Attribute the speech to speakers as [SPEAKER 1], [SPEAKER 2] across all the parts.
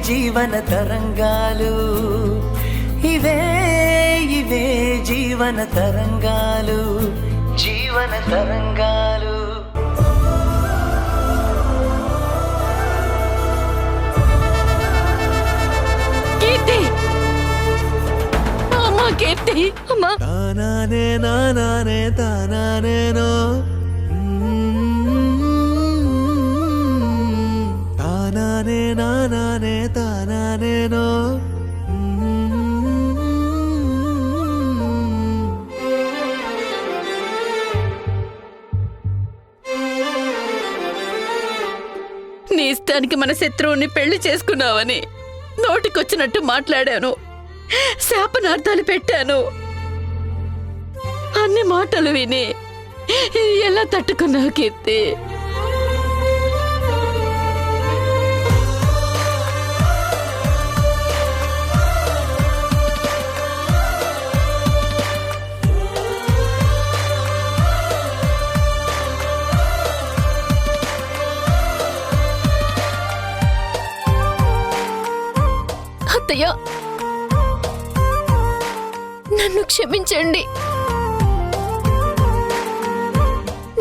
[SPEAKER 1] జీవన తరంగాలు, ఇవే ఇవే జీవన తరంగాలు, జీవన తరంగాలు.
[SPEAKER 2] కీర్తి, అమ్మా కీర్తి, అమ్మా.
[SPEAKER 1] తానానే నానానే తానానేనో, తానానే నానానే తానానేనో.
[SPEAKER 2] నీ ఇష్టానికి మన శత్రువుని పెళ్లి చేసుకున్నావని నోటికొచ్చినట్టు మాట్లాడాను, శాపనార్థాలు పెట్టాను. అన్ని మాటలు విని ఎలా తట్టుకున్నావు కీర్తి? అత్తయ్య, నన్ను క్షమించండి.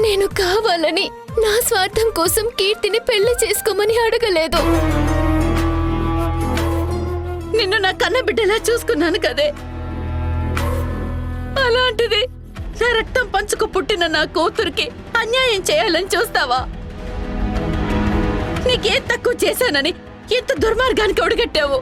[SPEAKER 2] నేను కావాలని నా స్వార్థం కోసం కీర్తిని పెళ్లి చేసుకోమని అడగలేదు. నిన్ను నా కన్న బిడ్డలా చూసుకున్నాను కదే, అలాంటిది నా రక్తం పంచుకు పుట్టిన నా కూతురికి అన్యాయం చేయాలని చూస్తావా? నీకేం తక్కువ చేశానని ఎంత దుర్మార్గానికి ఒడిగట్టావు?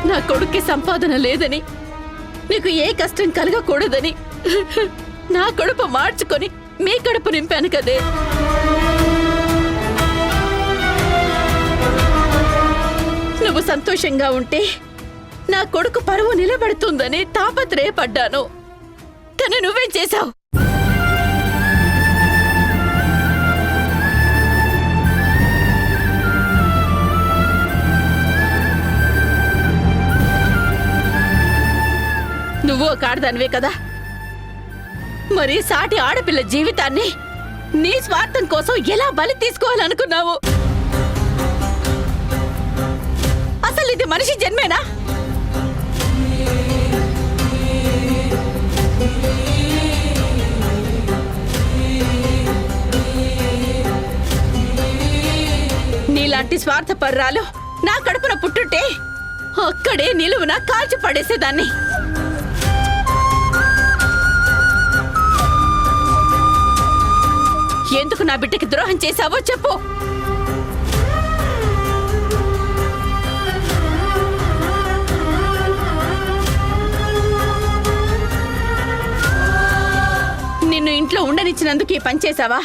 [SPEAKER 2] నా కొడుక్కి సంపాదన లేదని, నీకు ఏ కష్టం కలగకూడదని నా కడుపు మార్చుకొని మీ కడుపు నింపాను కదే. నువ్వు సంతోషంగా ఉంటే నా కొడుకు పరువు నిలబడుతుందని తాపత్రయపడ్డాను. కానీ నువ్వేం చేశావు? నువ్వు ఒక ఆడదానివే కదా, మరి సాటి ఆడపిల్ల జీవితాన్ని నీ స్వార్థం కోసం ఎలా బలి తీసుకోవాలనుకున్నావు? అసలు ఇది మనిషి జన్మేనా? నీలాంటి స్వార్థపర్రాలు నా కడుపున పుట్టుంటే అక్కడే నిలువున కాల్చి పడేసేదాన్ని. ఎందుకు నా బిడ్డకి ద్రోహం చేశావో చెప్పు. నిన్ను ఇంట్లో ఉండనిచ్చినందుకు ఈ పని చేశావా?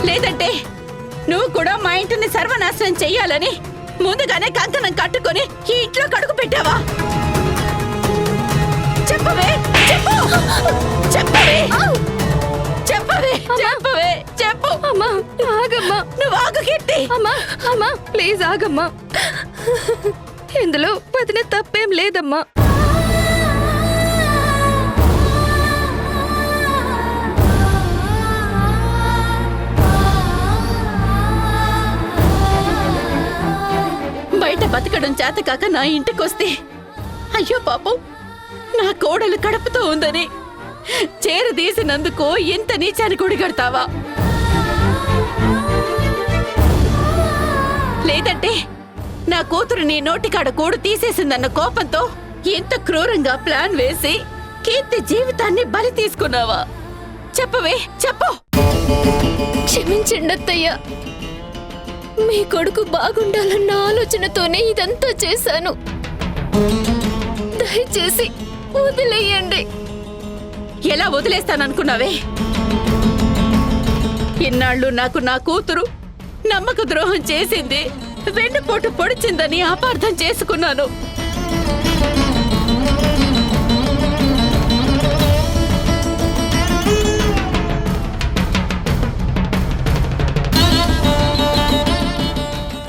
[SPEAKER 2] లేదంటే నువ్వు కూడా మా ఇంటిని సర్వనాశనం చెయ్యాలని ముందుగానే కంకణం కట్టుకొని ఈ ఇంట్లో కడుగు పెట్టావా? చెప్పవే, చెప్పు, చెప్పవే, చెప్పవే, చెప్పవే, చెప్పు. అమ్మా ఆగమ్మా, నువ్వు ఆగు కీర్తి. అమ్మా, అమ్మా ప్లీజ్ ఆగమ్మా, ఇందులో వదిన తప్పేం లేదమ్మా. బయట బతకడం చేతకాక నా ఇంటికొస్తే అయ్యో పాపం నా కోడలు కడుపుతో ఉందని చేరదీసినందుకు ఎంత నీచాన్ని కొడిగడతావా? లేదంటే నా కూతురు నీ నోటికాడ కూడు తీసేసిందన్న కోపంతో ఎంత క్రూరంగా ప్లాన్ వేసి కీర్తి జీవితాన్ని బలి తీసుకున్నావా? చెప్పవే, చెప్పు. క్షమించండి అత్తయ్య, మీ కొడుకు బాగుండాలన్న ఆలోచనతోనే ఇదంతా చేశాను. దయచేసి వదిలేయండి. ఎలా వదిలేస్తాననుకున్నావే? ఇన్నాళ్ళు నాకు నా కూతురు నమ్మక ద్రోహం చేసింది, వెన్నుపోటు పొడిచిందని అపార్థం చేసుకున్నాను.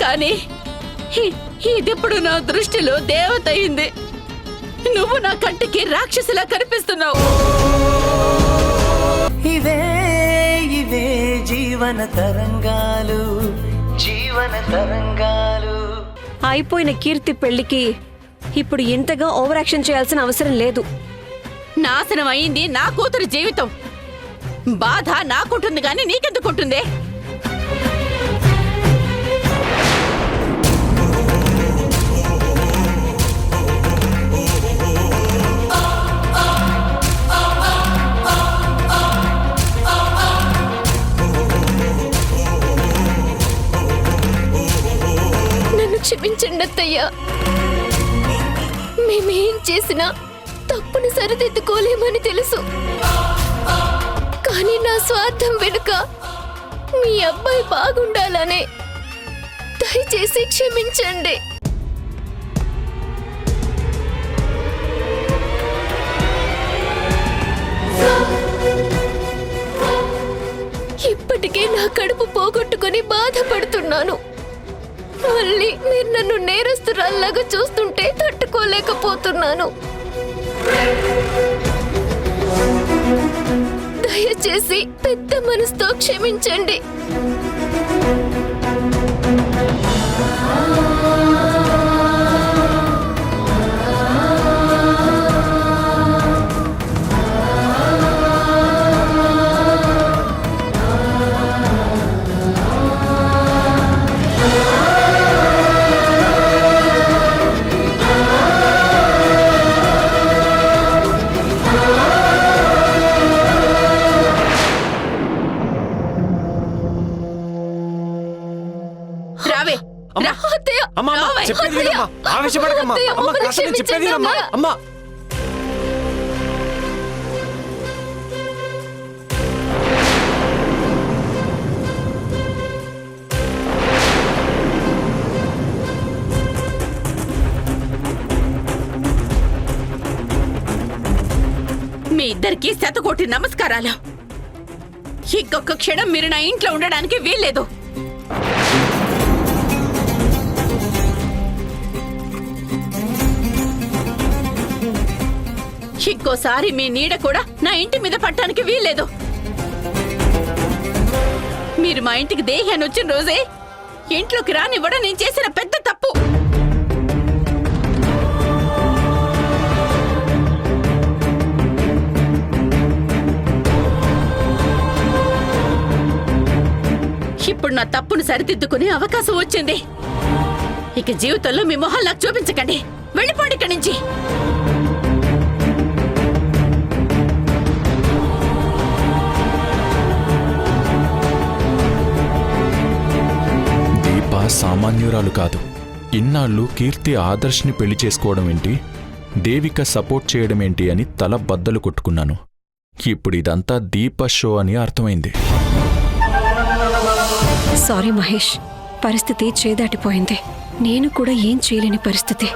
[SPEAKER 2] కానీ ఇదిప్పుడు నా దృష్టిలో దేవత అయింది. నువ్వు నా కంటికి రాక్షసిలా కనిపిస్తున్నావు.
[SPEAKER 1] ఇవే ఇవే జీవన తరంగాలు, జీవన తరంగాలు.
[SPEAKER 3] అయిపోయిన కీర్తి పెళ్లికి ఇప్పుడు ఇంతగా ఓవర్ యాక్షన్ చేయాల్సిన అవసరం లేదు.
[SPEAKER 2] నాశనం అయింది నా కూతురు జీవితం. బాధ నాకుంటుంది గాని నీకెందుకుంటుంది?
[SPEAKER 4] నన్ను క్షమించండి అత్తయ్య. మేమేం చేసినా తప్పుని సరిదిద్దుకోలేమని తెలుసు. కానీ నా స్వార్థం వెనుక మీ అబ్బాయి బాగుండాలనే. దయచేసి క్షమించండి. ఇప్పటికే నా కడుపు పోగొట్టుకొని బాధపడుతున్నాను. మళ్ళీ మీరు నన్ను నేరస్తురాల్లాగా చూస్తుంటే తట్టుకోలేకపోతున్నాను. దయచేసి పెద్ద మనసుతో క్షమించండి.
[SPEAKER 2] రావే రా.
[SPEAKER 4] అత్తయ్య,
[SPEAKER 5] అమ్మా అమ్మా,
[SPEAKER 2] రావే.
[SPEAKER 5] చెప్పేది వినమ్మా. ఆవేశపడకమ్మా.
[SPEAKER 4] అత్తయ్య,
[SPEAKER 5] అమ్మా,
[SPEAKER 4] మమ్మల్ని
[SPEAKER 5] కాస్త నేను చెప్పేది వినమ్మా.
[SPEAKER 4] క్షమించండి
[SPEAKER 5] అమ్మా
[SPEAKER 2] మీ ఇద్దరికి శతకోటి నమస్కారాలు. ఇంకొక క్షణం మీరు నా ఇంట్లో ఉండడానికి వీల్లేదు. ఇంకోసారి మీ నీడ కూడా నా ఇంటి మీద పట్టడానికి వీల్లేదు. మీరు మా ఇంటికి దేహాన్ని వచ్చిన రోజే ఇంట్లోకి రానివ్వడం నేను చేసిన పెద్ద తప్పు. ఇప్పుడు నా తప్పును సరిదిద్దుకునే అవకాశం వచ్చింది. ఇక జీవితంలో మీ మొహం నాకు చూపించకండి. వెళ్ళిపోండి ఇక్కడి నుంచి.
[SPEAKER 6] దీప సామాన్యురాలు కాదు. ఇన్నాళ్ళు కీర్తి ఆదర్శ్ని పెళ్లి చేసుకోవడం ఏంటి, దేవిక సపోర్ట్ చేయడం ఏంటి అని తల బద్దలు కొట్టుకున్నాను. ఇప్పుడు ఇదంతా దీప షో అని అర్థమైంది.
[SPEAKER 3] సారీ మహేష్, పరిస్థితి చేదాటిపోయింది. నేను కూడా ఏం చేయలేని పరిస్థితి.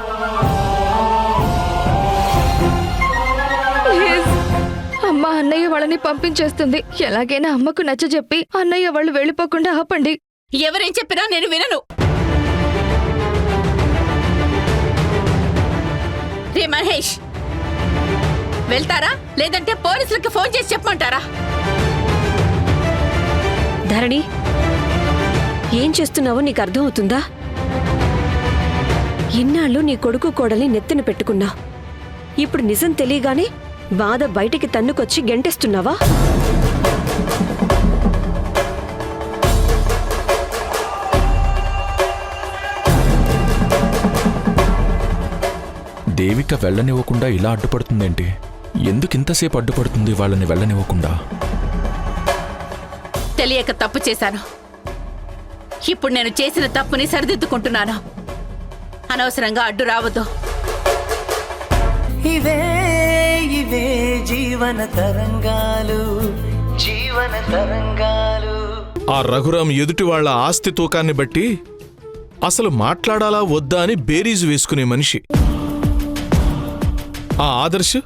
[SPEAKER 4] అమ్మ అన్నయ్య వాళ్ళని పంపించేస్తుంది. ఎలాగైనా అమ్మకు నచ్చజెప్పి అన్నయ్య వాళ్ళు వెళ్ళిపోకుండా ఆపండి.
[SPEAKER 2] ఎవరేం చెప్పినా నేను వినను. రే మహేష్, వెళ్తారా లేదంటే పోలీసులకి ఫోన్ చేసి చెప్పమంటారా?
[SPEAKER 3] ధరణి, ఏం చేస్తున్నావో నీకు అర్థమవుతుందా? ఇన్నాళ్ళు నీ కొడుకు కోడల్ని నెత్తిన పెట్టుకున్నావు. ఇప్పుడు నిజం తెలియగానే బాధ బయటికి తన్నుకొచ్చి గెంటేస్తున్నావా?
[SPEAKER 6] దేవిక వెళ్ళనివ్వకుండా ఇలా అడ్డుపడుతుందేంటి? ఎందుకింతసేపు అడ్డుపడుతుంది వాళ్ళని వెళ్ళనివ్వకుండా?
[SPEAKER 2] తెలియక తప్పు చేశాను. ఇప్పుడు నేను చేసిన తప్పుని సరిదిద్దుకుంటున్నాను. అనవసరంగా అడ్డు రావద్దు.
[SPEAKER 1] ఇవే ఇవే జీవన తరంగాలు, జీవన తరంగాలు.
[SPEAKER 7] ఆ రఘురాం ఎదుటి వాళ్ల ఆస్తి తూకాన్ని బట్టి అసలు మాట్లాడాలా వద్దా అని బేరీజు వేసుకునే మనిషి. ఆ ఆదర్శ్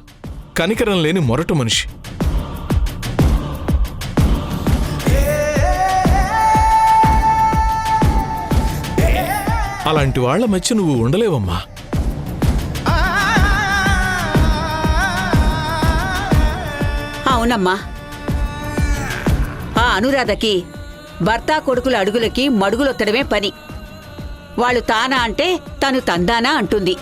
[SPEAKER 7] కనికరం లేని మొరటు మనిషి. అలాంటి వాళ్ల మధ్య నువ్వు ఉండలేవమ్మా.
[SPEAKER 8] అవునమ్మా. ఆ అనురాధకి భర్త కొడుకుల అడుగులకి మడుగులొత్తడమే పని. వాళ్ళు తానా అంటే తను తందానా అంటుంది.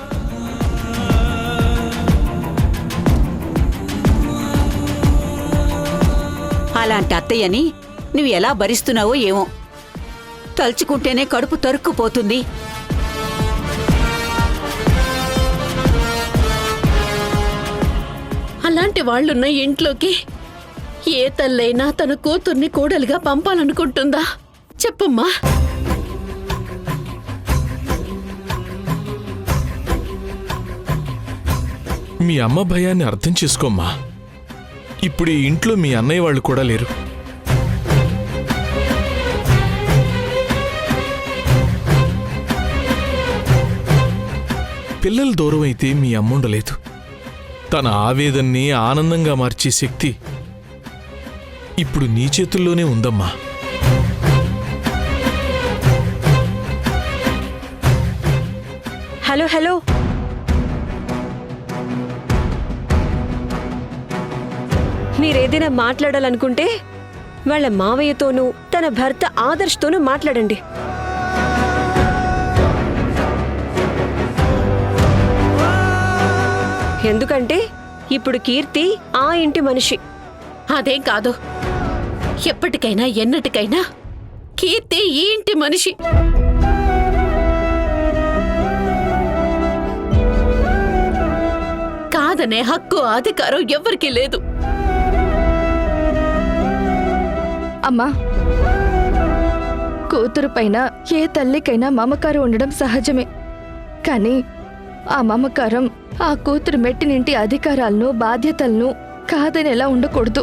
[SPEAKER 8] అలాంటి అత్తయ్యని నువ్వు ఎలా భరిస్తున్నావో ఏమో. తలుచుకుంటేనే కడుపు తరుక్కుపోతుంది.
[SPEAKER 2] అలాంటి వాళ్ళున్న ఇంట్లోకి ఏ తల్లైనా తన కూతుర్ని కోడలుగా పంపాలనుకుంటుందా? చెప్పమ్మా.
[SPEAKER 7] మీ అమ్మ భయాన్ని అర్థం చేసుకోమ్మా. ఇప్పుడు ఈ ఇంట్లో మీ అన్నయ్య వాళ్ళు కూడా లేరు. పిల్లలు దూరం అయితే మీ అమ్మ ఉండలేదు. తన ఆవేదన్ని ఆనందంగా మార్చే శక్తి ఇప్పుడు నీ చేతుల్లోనే ఉందమ్మా.
[SPEAKER 3] హలో హలో, మీరేదైనా మాట్లాడాలనుకుంటే వాళ్ళ మావయ్యతోనూ తన భర్త ఆదర్శ్తోనూ మాట్లాడండి. ఎందుకంటే ఇప్పుడు కీర్తి ఆ ఇంటి మనిషి.
[SPEAKER 2] అదేం కాదు. ఎప్పటికైనా ఎన్నటికైనా కీర్తి ఈ ఇంటి మనిషి. కాదనే హక్కు అధికారం ఎవ్వరికీ లేదు.
[SPEAKER 4] అమ్మా, కూతురు పైన ఏ తల్లికైనా మమకారం ఉండడం సహజమే. కానీ ఆ మమకారం ఆ కూతురు మెట్టినింటి అధికారాలను బాధ్యతలను కాదనేలా ఉండకూడదు.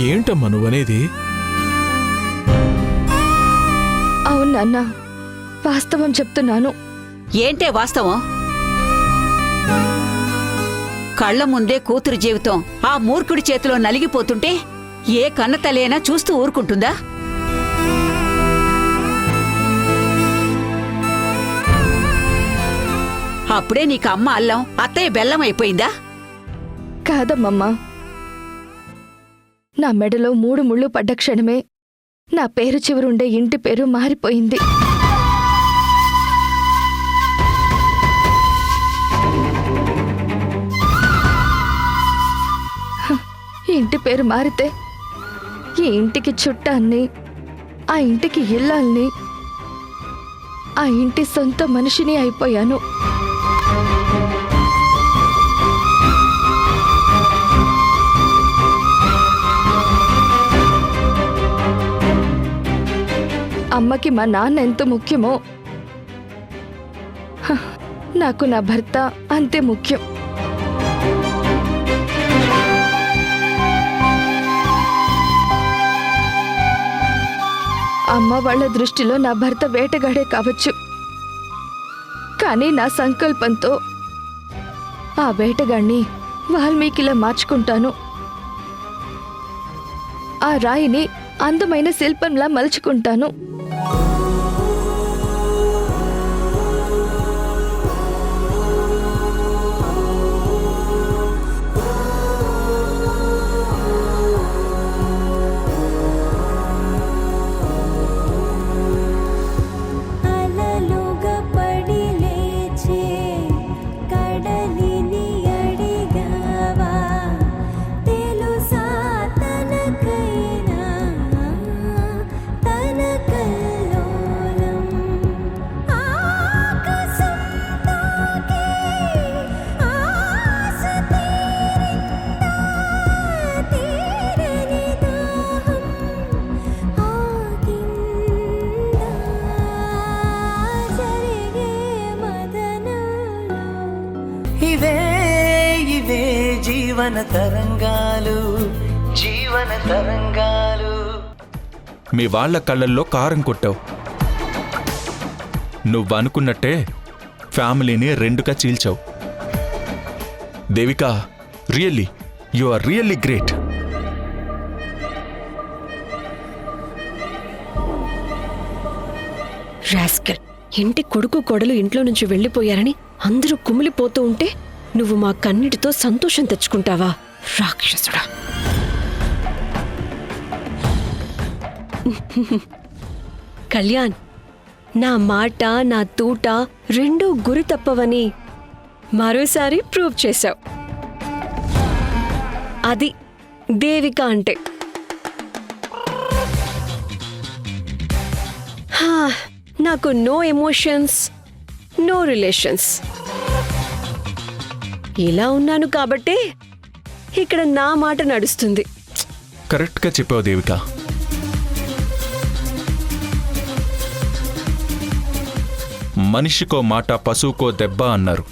[SPEAKER 7] ఏంటమ్మా నువ్వనేది?
[SPEAKER 4] అవును నాన్న, వాస్తవం చెప్తున్నాను.
[SPEAKER 8] ఏంటే వాస్తవం? కళ్ల ముందే కూతురు జీవితం ఆ మూర్ఖుడి చేతిలో నలిగిపోతుంటే ఏ కన్నతల్లేనా చూస్తూ ఊరుకుంటుందా? అప్పుడే నీకు అమ్మ అల్లం అత్తయ్య బెల్లం అయిపోయిందా?
[SPEAKER 4] కాదమ్మమ్మా, నా మెడలో 3 ముళ్ళు పడ్డ క్షణమే నా పేరు చివరుండే ఇంటి పేరు మారిపోయింది. ఇంటి పేరు మారితే ఈ ఇంటికి చుట్టాన్ని, ఆ ఇంటికి ఇల్లాల్ని, ఆ ఇంటి సొంత మనిషిని అయిపోయాను. అమ్మకి మా నాన్న ఎంత ముఖ్యమో నాకు నా భర్త అంతే ముఖ్యం. అమ్మ వాళ్ళ దృష్టిలో నా భర్త వేటగాడే కావచ్చు, కానీ నా సంకల్పంతో ఆ వేటగాడిని వాల్మీకిలా మార్చుకుంటాను. ఆ రాయిని అందమైన శిల్పంలా మలుచుకుంటాను.
[SPEAKER 1] ఇవే జీవన తరంగాలు, జీవన తరంగాలు.
[SPEAKER 6] మీ వాళ్ళ కళ్ళల్లో కారం కొట్టావు. నువ్వనుకున్నట్టే ఫ్యామిలీని 2గా చీల్చావు. Devika, really you are really great.
[SPEAKER 3] Rascal, ఇంటి కొడుకు కోడలు ఇంట్లో నుంచి వెళ్ళిపోయారని అందరూ కుమిలిపోతూ ఉంటే నువ్వు మా కన్నిటితో సంతోషం తెచ్చుకుంటావా రాక్షసుడా? కళ్యాణ్, నా మాట నా తూట రెండూ గురి తప్పవని మరోసారి ప్రూవ్ చేశావు. అది దేవిక అంటే. హా, నాకు నో ఎమోషన్స్, నో రిలేషన్స్. ఇలా ఉన్నాను కాబట్టే ఇక్కడ నా మాట నడుస్తుంది.
[SPEAKER 6] కరెక్ట్గా చెప్పావు దేవిక. మనిషికో మాట పశువుకో దెబ్బ అన్నారు.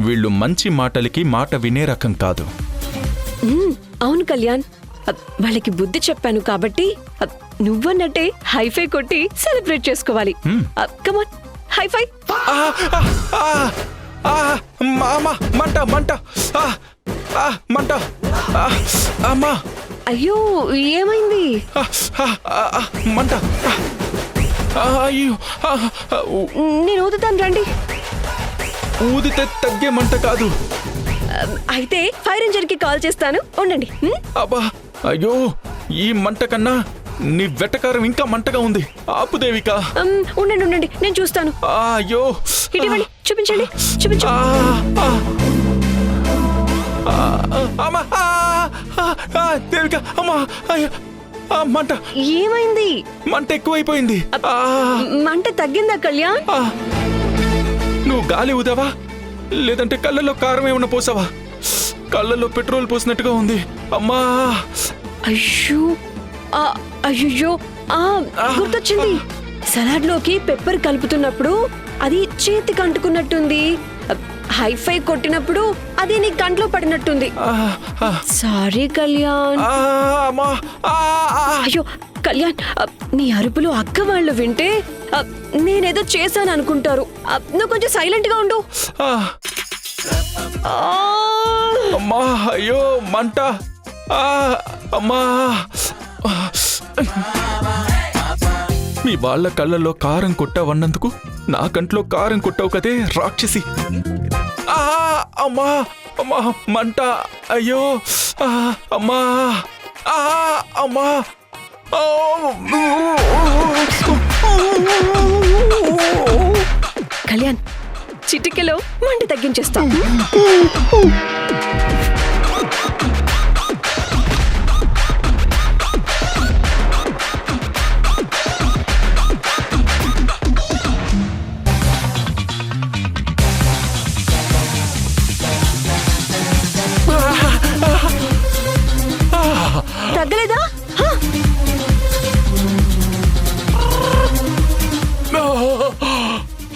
[SPEAKER 6] వీళ్ళు మంచి మాటలకి మాట వినే రకం కాదు.
[SPEAKER 3] అవును కళ్యాణ్, వాళ్ళకి బుద్ధి చెప్పాను కాబట్టి నువ్వన్నట్టే హైఫై కొట్టి సెలబ్రేట్ చేసుకోవాలి. కమాన్, హైఫై.
[SPEAKER 6] మంట మంట మంట అమ్మా.
[SPEAKER 3] అయ్యో, ఏమైంది?
[SPEAKER 6] మంట. అయ్యో,
[SPEAKER 3] నేను ఊదుతాను, రండి.
[SPEAKER 6] ఊదితే తగ్గే మంట కాదు.
[SPEAKER 3] అయితే ఫైర్ ఇంజిన్ కి కాల్ చేస్తాను, ఉండండి.
[SPEAKER 6] అబ్బా, అయ్యో, ఈ మంట కన్నా నీ వెటకారం ఇంకా మంటగా ఉంది. ఆపు దేవిక.
[SPEAKER 3] ఉండండి ఉండండి, నేను చూస్తాను.
[SPEAKER 6] అయ్యో,
[SPEAKER 3] ఇటీవండి, చూపించండి, చూపించు.
[SPEAKER 6] అమ్మా, దేవిక, అమ్మా, మంట.
[SPEAKER 3] ఏమైంది?
[SPEAKER 6] మంట ఎక్కువైపోయింది.
[SPEAKER 3] మంట తగ్గిందా కళ్యాణ్?
[SPEAKER 6] నువ్వు గాలి ఊదావా లేదంటే కళ్ళల్లో కారం ఏమన్నా పోసావా? కళ్ళల్లో పెట్రోల్ పోసినట్టుగా ఉంది. అమ్మా.
[SPEAKER 3] అయ్యో, అయ్యో, గుర్తొచ్చింది. సలాడ్ లోకి పెప్పర్ కలుపుతున్నప్పుడు అది చేతికి అంటుకున్నట్టుంది. హైఫై కొట్టినప్పుడు అది నీ కంట్లో పడినట్టుంది. సారీ కళ్యాణ్. అయ్యో కళ్యాణ్, నీ అరుపులు అక్క వాళ్ళు వింటే నేనేదో చేశాను అనుకుంటారు. నువ్వు కొంచెం సైలెంట్ గా ఉండు.
[SPEAKER 6] అమ్మా, అయ్యో, మంట. అమ్మా. మీ వాళ్ళ కళ్ళల్లో కారం కొట్టావన్నందుకు నా కంట్లో కారం కొట్టావు కదే రాక్షసి. అమ్మా, అమ్మా, మంట. అయ్యో, అమ్మా, అమ్మా.
[SPEAKER 3] కళ్యాణ్, చిటికెలో మంట తగ్గించేస్తా. తగ్గలేదా?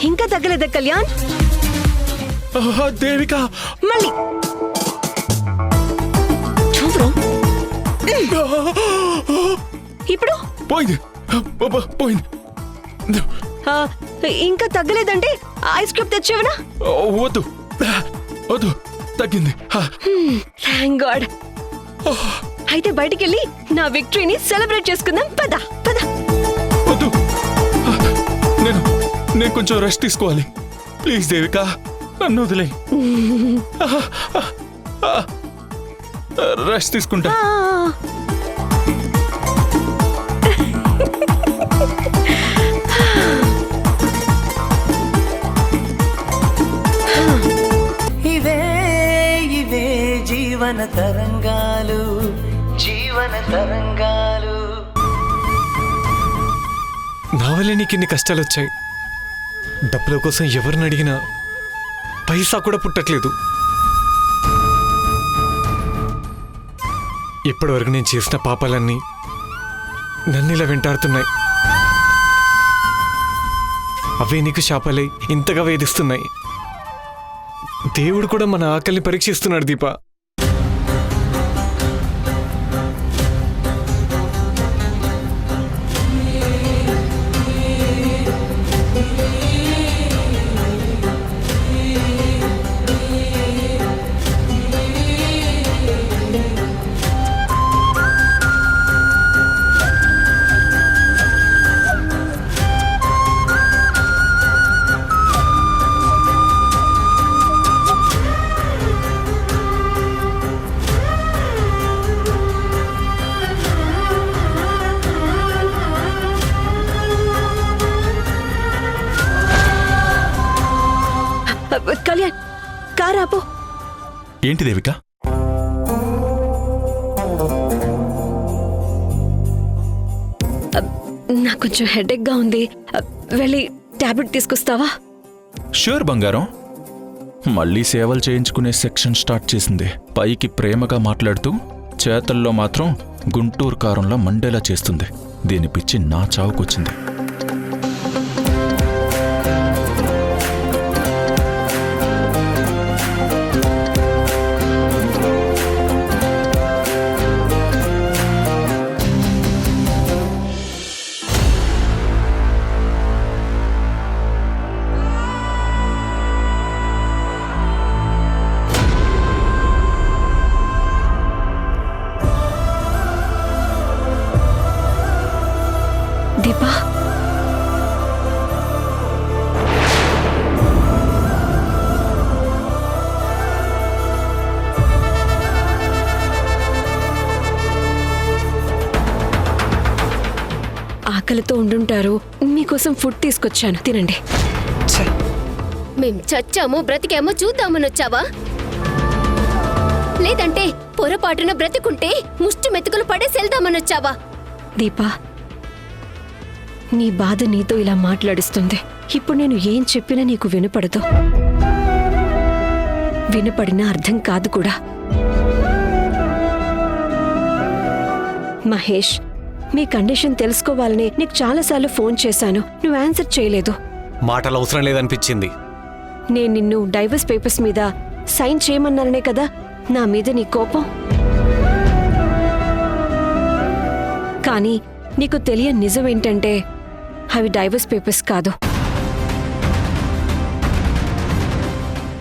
[SPEAKER 3] ఇంకా తగ్గలేదా కళ్యాణ్?
[SPEAKER 6] దేవిక,
[SPEAKER 3] మళ్ళీ చూపురు. ఇప్పుడు
[SPEAKER 6] పోయింది, పోయింది.
[SPEAKER 3] ఇంకా తగ్గలేదంటే ఐస్ క్యూబ్ తెచ్చేవనా?
[SPEAKER 6] వద్దు వద్దు, తగ్గింది.
[SPEAKER 3] Thank God. అయితే బయటికెళ్ళి నా విక్టరీని సెలబ్రేట్ చేసుకుందాం. పద పద.
[SPEAKER 6] వద్దు, నేను కొంచెం రెస్ట్ తీసుకోవాలి. ప్లీజ్ దేవిక, నన్ను వదిలే. రెస్ట్ తీసుకుంటా.
[SPEAKER 1] ఇవే ఇవే జీవన తరంగాలు, జీవన తరంగాలు.
[SPEAKER 5] నా వల్లే నీకు ఇన్ని కష్టాలు వచ్చాయి. డబ్బుల కోసం ఎవరిని అడిగినా పైసా కూడా పుట్టట్లేదు. ఇప్పటివరకు నేను చేసిన పాపాలన్నీ నన్ను ఇలా వెంటాడుతున్నాయి. అవే నీకు శాపాలై ఇంతగా వేధిస్తున్నాయి. దేవుడు కూడా మన ఆకలిని పరీక్షిస్తున్నాడు దీపా.
[SPEAKER 3] కార్ ఆపు.
[SPEAKER 6] ఏంటి దేవిక?
[SPEAKER 3] నాకు కొంచెం హెడేక్ గా ఉంది. వెళ్ళి టాబ్లెట్ తీసుకొస్తావా?
[SPEAKER 6] షూర్ బంగారం. మళ్ళీ సేవలు చేయించుకునే సెక్షన్ స్టార్ట్ చేసింది. పైకి ప్రేమగా మాట్లాడుతూ చేతల్లో మాత్రం గుంటూరు కారంలా మండేలా చేస్తుంది. దీని పిచ్చి నా చావుకొచ్చింది.
[SPEAKER 3] దీపా, ఆకలితో ఉండుంటారు. మీకోసం ఫుడ్ తీసుకొచ్చాను, తినండి.
[SPEAKER 9] మేం చచ్చామో బ్రతికామో చూద్దామని వచ్చావా? లేదంటే పొరపాటున బ్రతికుంటే ముష్టి మెతుకులు పడేసి వెళ్దామని వచ్చావా?
[SPEAKER 3] దీపా, నీ బాధ నీతో ఇలా మాట్లాడిస్తుంది. ఇప్పుడు నేను ఏం చెప్పినా నీకు వినపడదు. వినపడినా అర్థం కాదు కూడా. మహేష్, మీ కండిషన్ తెలుసుకోవాలని నీకు చాలాసార్లు ఫోన్ చేశాను. నువ్వు ఆన్సర్ చేయలేదు.
[SPEAKER 5] మాటలు అవసరం లేదనిపించింది.
[SPEAKER 3] నేను నిన్ను డైవర్స్ పేపర్స్ మీద సైన్ చేయమన్నాననే కదా నా మీద నీ కోపం. కానీ నీకు తెలియని నిజం ఏంటంటే అవి డైవర్స్ పేపర్స్ కాదు.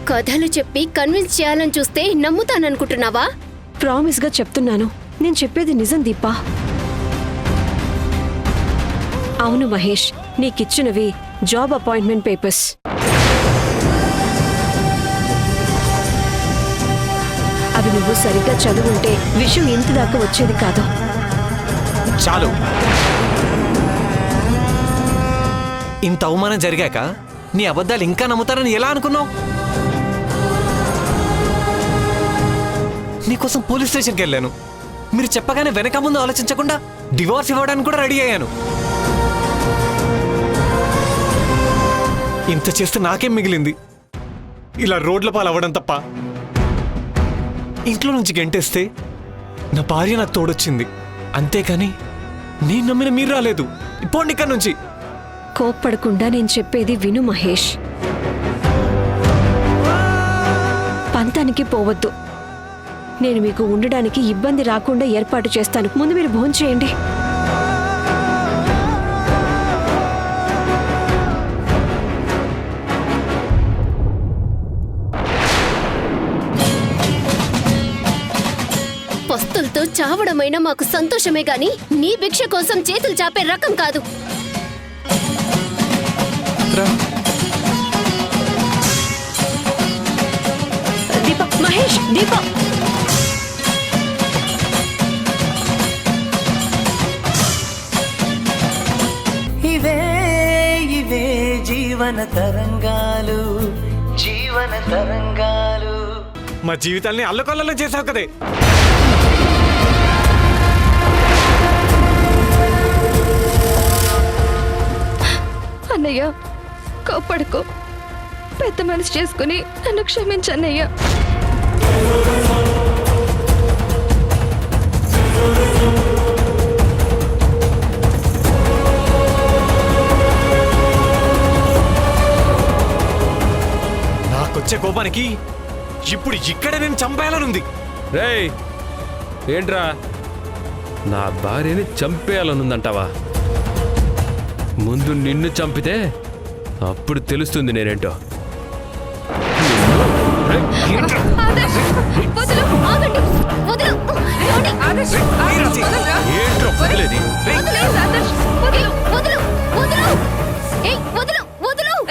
[SPEAKER 9] కథలు చెప్పి కన్విన్స్ చేయాలని చూస్తే నమ్ముతాననుకుంటున్నావా?
[SPEAKER 3] ప్రామిస్గా చెప్తున్నాను, నేను చెప్పేది నిజం దీపా. అవును మహేష్, నీకిచ్చినవి జాబ్ అపాయింట్మెంట్ పేపర్స్. అవి నువ్వు సరిగ్గా చదువుంటే విషయం ఇంత దాకా వచ్చేది కాదు.
[SPEAKER 5] చాలు. ఇంత అవమానం జరిగాక నీ అబద్ధాలు ఇంకా నమ్ముతారని ఎలా అనుకున్నావు? నీకోసం పోలీస్ స్టేషన్కి వెళ్ళాను. మీరు చెప్పగానే వెనక ముందు ఆలోచించకుండా డివోర్స్ ఇవ్వడానికి కూడా రెడీ అయ్యాను. ఇంత చేస్తే నాకేం మిగిలింది? ఇలా రోడ్ల పాలు అవ్వడం తప్ప. ఇంట్లో నుంచి గెంటేస్తే నా భార్య నాకు తోడొచ్చింది, అంతేకాని నేను నమ్మిన మీరు రాలేదు. ఇప్పుడు ఇక్కడి నుంచి
[SPEAKER 3] కోప్పడకుండా నేను చెప్పేది విను మహేష్. పంతానికి పోవద్దు. నేను మీకు ఉండడానికి ఇబ్బంది రాకుండా ఏర్పాటు చేస్తాను. ముందు మీరు భోంచేయండి.
[SPEAKER 9] పస్తులతో చావడమైనా మాకు సంతోషమే గాని నీ భిక్ష కోసం చేతులు చాపే రకం కాదు.
[SPEAKER 3] దీప, మహేష్, దీప.
[SPEAKER 1] ఇవే ఇవే జీవన తరంగాలు, జీవన తరంగాలు.
[SPEAKER 5] మా జీవితాల్ని అల్లకొల్లలో చేసావు కదే.
[SPEAKER 4] అన్నయ్య, కోప్పడుకో. పెద్ద మనసు చేసుకుని నన్ను క్షమించన్నయ్య.
[SPEAKER 5] నాకొచ్చే కోపానికి ఇప్పుడు ఇక్కడ నేను చంపేయాలనుంది.
[SPEAKER 7] రేయ్, ఏంట్రా నా భార్యని చంపేయాలనుందంటావా? ముందు నిన్ను చంపితే అప్పుడు తెలుస్తుంది నేనేంటో. ఏంట్రా వదిలేది?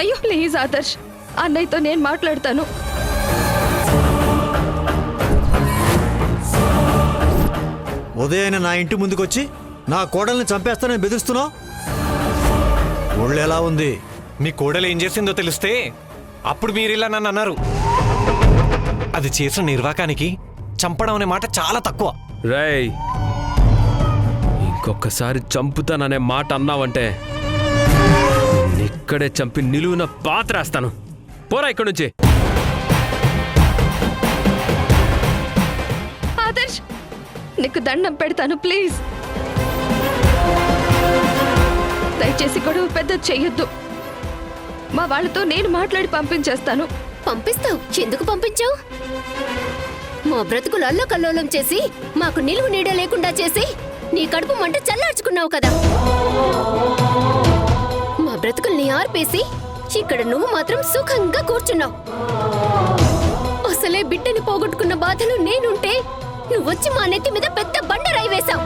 [SPEAKER 4] అయ్యో ప్లీజ్ ఆదర్శ్, అన్నయ్యతో నేను మాట్లాడతాను.
[SPEAKER 10] ఉదయాన్నే నా ఇంటి ముందుకొచ్చి నా కోడల్ని చంపేస్తానని బెదిరిస్తున్నావు. ఒళ్ళెలా ఉంది?
[SPEAKER 5] మీ కోడలు ఏం చేసిందో తెలిస్తే అప్పుడు మీరు ఇలా నన్ను అన్నారు. అది చేసిన నిర్వాకానికి చంపడం అనే మాట చాలా తక్కువ.
[SPEAKER 11] రేయ్, ఇంకొకసారి చంపుతాననే మాట అన్నావంటే ఇక్కడే చంపి నిలువున పాత్రేస్తాను. పోరా ఇక్కడి నుంచి.
[SPEAKER 4] ఆదర్శ్, నీకు దండం పెడతాను, ప్లీజ్. దయచేసి గొడవ పెద్ద చెయ్యొద్దు. మా వాళ్ళతో నేను మాట్లాడి పంపించేస్తాను.
[SPEAKER 9] పంపిస్తావు? ఎందుకు పంపించావు? మా బ్రతుకులు అల్లకల్లోలం చేసి మాకు నిలువు నీడ లేకుండా చేసి నీ కడుపు మంట చల్లార్చుకున్నావు కదా. మా బ్రతుకుల్ని ఆర్పేసి ఇక్కడ నువ్వు మాత్రం సుఖంగా కూర్చున్నావు. అసలే బిడ్డని పోగొట్టుకున్న బాధలు నేనుంటే నువ్వొచ్చి మా నెత్తి మీద పెద్ద బండరాయి వేశావు.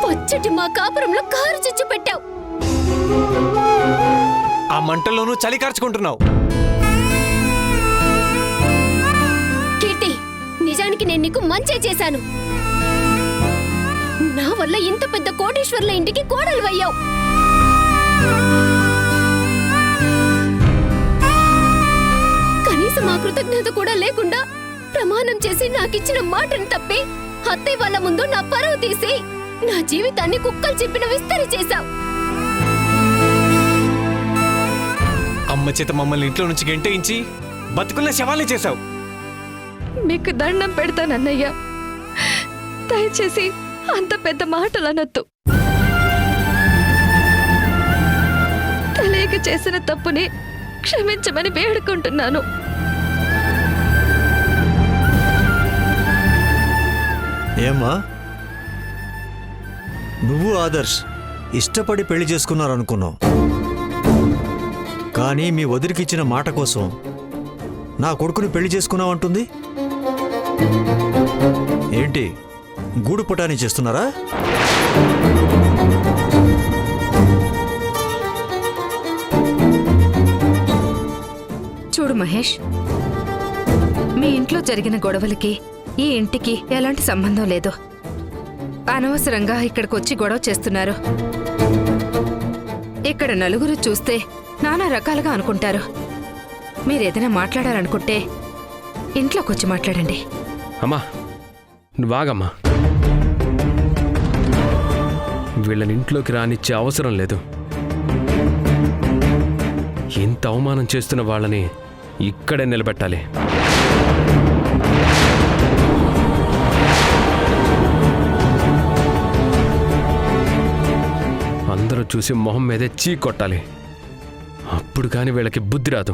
[SPEAKER 9] పచ్చటి మా కాపురంలో కారు చిచ్చు పెట్టావు.
[SPEAKER 5] ఆ మంటల్లోనూ చలి కార్చుకుంటున్నావు.
[SPEAKER 9] కీర్తి, నిజానికి నేను నీకు మంచే చేశాను. నా వల్ల ఇంత పెద్ద కోటీశ్వర్ల ఇంటికి కోడలు అయ్యావు. కనీసం ఆ కృతజ్ఞత కూడా లేకుండా ప్రమాణం చేసి నాకిచ్చిన మాటను తప్పి అత్తయ్య వాళ్ళ ముందు నా పరువు తీసి నా జీవితాన్ని కుక్కలు చెప్పిన విస్తరి చేశావు.
[SPEAKER 5] అమ్మ చేత మమ్మల్ని ఇంట్లో నుంచి గెంటేయించి బతుకున్న శవాల్ని చేశావు.
[SPEAKER 4] మీకు దండం పెడతానన్నయ్య, దయచేసి అంత పెద్ద మాటలు అనొద్దు. తెలియక చేసిన తప్పుని క్షమించమని వేడుకుంటున్నాను.
[SPEAKER 10] ఏమ్మా, నువ్వు ఆదర్శ్ ఇష్టపడి పెళ్లి చేసుకున్నారనుకున్నావు, కానీ మీ వదిలికిచ్చిన మాట కోసం నా కొడుకుని పెళ్లి చేసుకున్నావంటుంది. ఏంటి, గూడు పుటాని చేస్తున్నారా?
[SPEAKER 12] చూడు మహేష్, మీ ఇంట్లో జరిగిన గొడవలకి ఈ ఇంటికి ఎలాంటి సంబంధం లేదు. అనవసరంగా ఇక్కడికొచ్చి గొడవ చేస్తున్నారు. ఇక్కడ నలుగురు చూస్తే నానా రకాలుగా అనుకుంటారు. మీరేదైనా మాట్లాడాలనుకుంటే ఇంట్లోకొచ్చి మాట్లాడండి.
[SPEAKER 11] అమ్మా, నువ్వాగమ్మా. వీళ్ళని ఇంట్లోకి రానిచ్చే అవసరం లేదు. ఇంత అవమానం చేస్తున్న వాళ్ళని ఇక్కడే నిలబెట్టాలి. అందరూ చూసి మొహం మీదే చీ కొట్టాలి. అప్పుడు కాని వీళ్ళకి బుద్ధి రాదు.